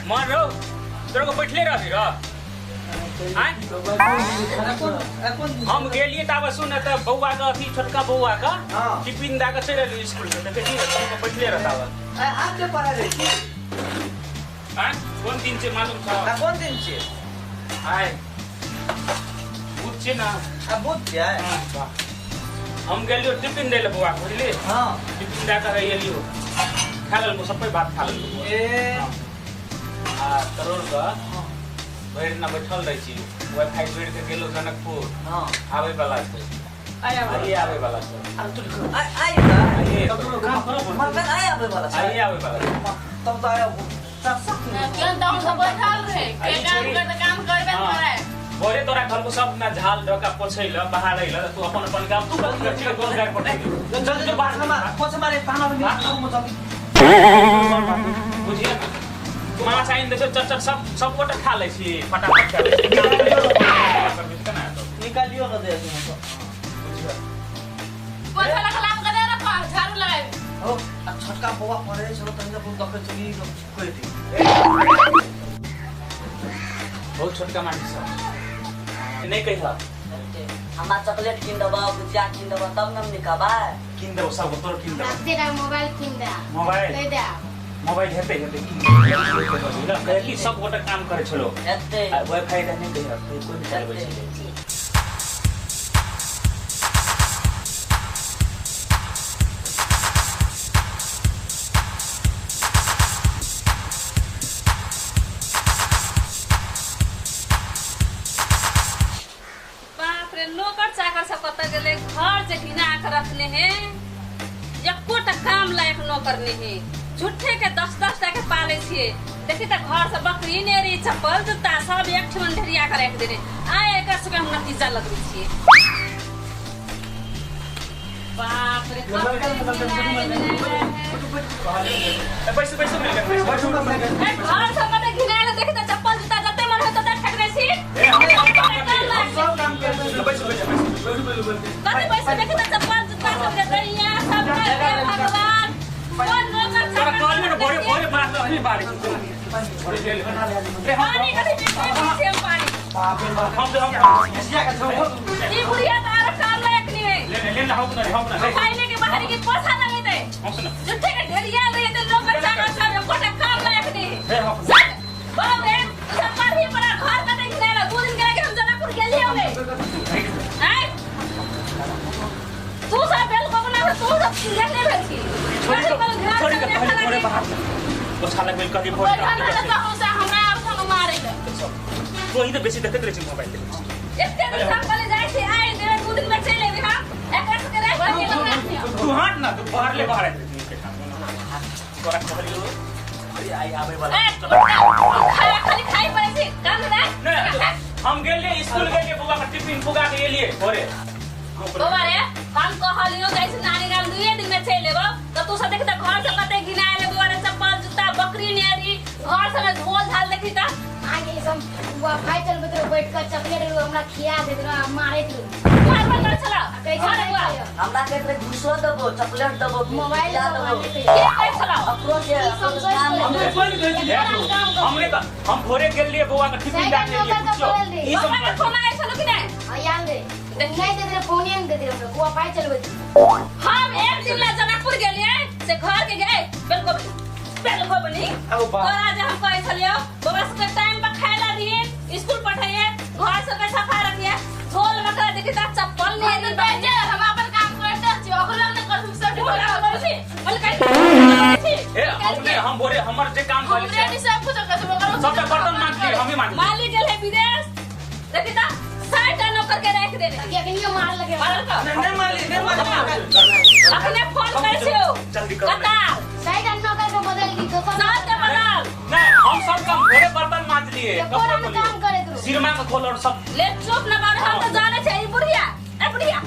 मन रहो तेरे को बैठले रही रह हम गेलिए तब सुन त बौआ का अथी छोटका बौआ का टिफिन दा के चले गेल स्कूल में त देखी तो बैठले रहता है आज के पढ़ा रही हां कौन दिन से मालूम था कौन दिन से आए बुझ छे ना अब बुझ गया हम गेलियो टिफिन देले बौआ बुझली हां टिफिन दा के रहिलियो खा लेल सबै भात खा लेल ए आ करोड़ का बैठ ना बैठल रही छी वाईफाई जोड़ के गेलो जनकपुर हां आवे वाला छै आवे वाला छै अब तू आई तब तू काम करो मतलब आवे वाला छै आवे वाला तब तो आया सब केन दाम सब बैठल रहे के काम कर त काम करबे करे बोरे तोरा घर को सब ना झाल ढका पोछैल बहारैल तू अपन अपन काम तू कर छी रोजगार पठाई जल्दी बाहर में पोछ मारे पाना में म जल्दी बुझिए मां चाहिए देखो चट सब गोटा खा ले छी फटाफट खा ले निकालियो न दे पोछा लगा करे रख झाड़ू लगाए हो छटका बौआ पड़े छलो तंजा पुल तक चली कोई थी बहुत छोटका माटी सब नहीं कहिला हमारा चॉकलेट किन दबा गुजिया किन दबा तब न निकाबा किन दो सब तोर किन दो तेरा मोबाइल किन दे मोबाइल ले दे मोबाइल हेते कि सब गोटा काम करे छलो हेते वाईफाई दा नहीं दे कोई नहीं चलबे छै नौकर चाकर सब कत गेले घर से घिना के रखने हैं एको टा काम लायक नौकर नहीं है झूठे के 10-10 टा के पाले छिए देखी त घर से बकरी नेरी चप्पल जूता सब एक ठन ढेरिया के रख देने आए एकर से हम नतीजा लगबै छिए बाप रे पैसे मिल गए घर से मने घिनाले देखी त चप्पल जूता जते मन हो त ठक दे छी सब काम कर कते पैसे देखी त चप्पल जूता सब दे दैया सब भगवान कौन नौकर सारा कॉल में बोरे बात नहीं बारी पानी कथि पीछे पानी हम एशिया का छोड़ ई बुढ़िया तार काम लायक नहीं है ले हम ना खाने के बाहर की पोछा लगे दे हम सुन जुठे के ढेरिया रहे तो लोग चाकर सब कोटे काम लायक नहीं हे हम बाबू रे सब पर ही पड़ा घर का नहीं ले 2 दिन के हम जनकपुर गेली होगे हैं तू सब बेल को बना तू सब लेने भेल छी छोड़ी के पहले थोड़े बाहर वो साला बेल कभी फोड़ हमरा अब तो मारे तो ही तो बेसी देखते रहे छी मोबाइल एते दिन सब कले जाय छी आए 2 दिन में चले भी हां एक एक करे तू हट ना तू बाहर ले बाहर तोरा कहलियो अरे आई आवे वाला खाली खाई पड़े छी काम ना हम गेलिए स्कूल गेलिए बुआ का टिफिन बुगा के लिए बोरे बाबा रे हम कहलियो जैसे नानी गाम 2 दिन में चले लेबो तो तू सब देखि त घर से कते घिनाएले बुआ रे चप्पल जूता बकरी नेरी घर से झोल झाल देखि त आगे सब वो भाई चल बतरो बैठ कर चॉकलेट हमरा खिया दे दो मारे तू घर पर कर चला कैसे हमरा के घुसो दबो चॉकलेट दबो मोबाइल दबो के कर चला अप्रोच हमने का हम भोरे गेलिए बुआ का टिफिन डाल लिए पूछो ई सब बाबा के फोन आए छलो कि नहीं आयान दे नहीं दे दे फोन नहीं दे दे वो भाई चल बत हम एक दिन ला जनकपुर गेलिए से घर के गए बिल्कुल बनी और आज हम कहे छलियो बाबा से टाइम पर खाइला दिए स्कूल पठाइए घर से के सफा रखिए झोल मकरा देखि त चप्पल नहीं दे हम अपन काम करते छी ओकरा न कर सब बोला बोलसी बोल काई ए हम बोरे हमर जे काम करे हम रेडी सब कुछ कर सब बर्तन मांग लिए हम ही मांग मालिक गेल है विदेश देखि त 60 टन करके रख देने ये कहीं मार लगे मार का नहीं माली अपने फोन कर छियो जल्दी करो कतार साइड अन्ना का बदल की तो साथ के बदल नहीं हम सब काम भोरे बर्तन मांज लिए पूरा काम करे तू सिरमा में खोल और सब ले चुप न मार हम तो जाने छै ई बुढ़िया ए बुढ़िया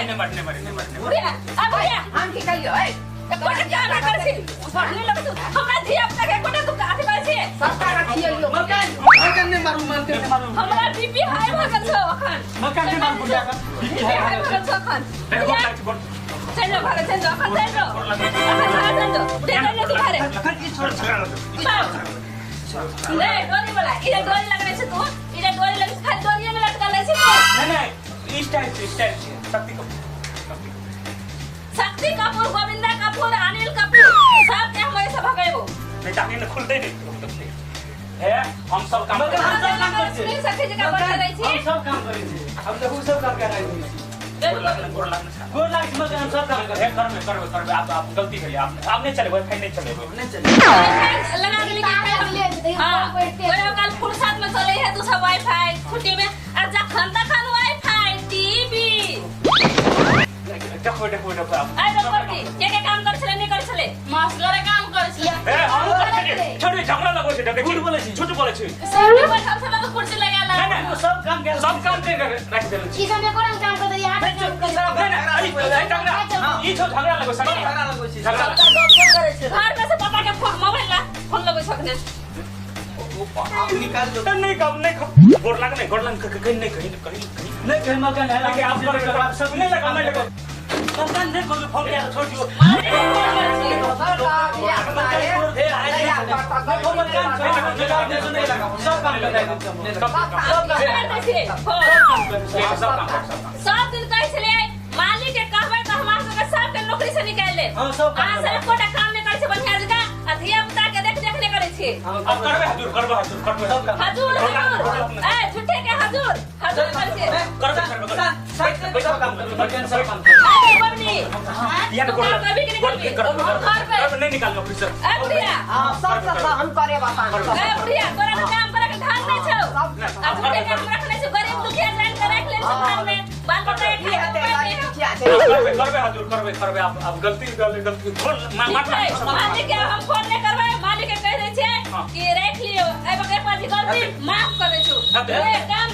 नहीं मरने बुढ़िया अब बुढ़िया हम की कहियो ए कोटा क्या ना कर छी पढ़ने लगे तू हमरा धिया पुता के कोटा तू काहे कर छी सरकार रखियो मकान ने मारू हमरा बीपी हाई भ गेल छ अखन मकान ने मारू बुढ़िया का बीपी हाई भ गेल छ अखन चलो घरे चलो अपन चलो अपन चलो उठे चलो तू घरे ले डोरी वाला इधर डोरी लगने से तू इधर डोरी लगे खाली डोरी में लटका ले से नहीं इस टाइम शक्ति कपूर गोविंदा कपूर अनिल कपूर सब के हमारे सब गए वो नहीं टांगे न खुलते नहीं है हम सब काम करते हैं शक्ति जी का बोल रही थी हम सब काम करेंगे अब देखो सब काम कर रहे हैं गोर लाग मत हम सब काम कर करबे आप गलती करिए आप नहीं चले वाईफाई नहीं चले लगा के लेके हां कोई कल फुर्सत में चले है तू सब वाईफाई छुट्टी में आज जा खंता खान वाईफाई टीवी देखो आप आई डॉक्टर के काम कर छले नहीं कर छले मास्टर काम कर छले ए हम छोटे झगड़ा लगो छे डके झूठ बोले छे सब में बैठल छले तो कुर्सी लगा ला नहीं सब काम के रख दे ई समय कोन काम कर दे यहाँ ई छो झगड़ा लगो सके झगड़ा लगो छी झगड़ा करे छे घर में से पापा के मोबाइल ला फोन लगो सकने आप निकाल दो नहीं गोर लाग कहीं नहीं मकान है कि आप सब नहीं लगा मकान नहीं कोई फोन किया छोड़ दियो सब काम सब दिन कैसे मालिक के कहबे तो हमार सब सबके नौकरी से निकाल ले हां सब आ से कोटा काम में करे से बढ़िया जगह आ धिया पुता के देखने करे छे अब करबे हजूर ए झूठे के हजूर करे छे करबे काम कर सब काम अरे बबनी या तो कभी के कर नहीं निकाल नौकरी से ए बुढ़िया हां सब हम करे बता ए बुढ़िया तोरा के काम करे के ढंग नहीं छौ आ झूठे के काम रखले से गरीब दुखिया जान के रख ले सब घर में बाल बच्चा करबे आप गलती मालिक के हम फोन नहीं करबे मालिक के कह रहे छे कि रख लियो ए बके पर गलती माफ करे छु ए काम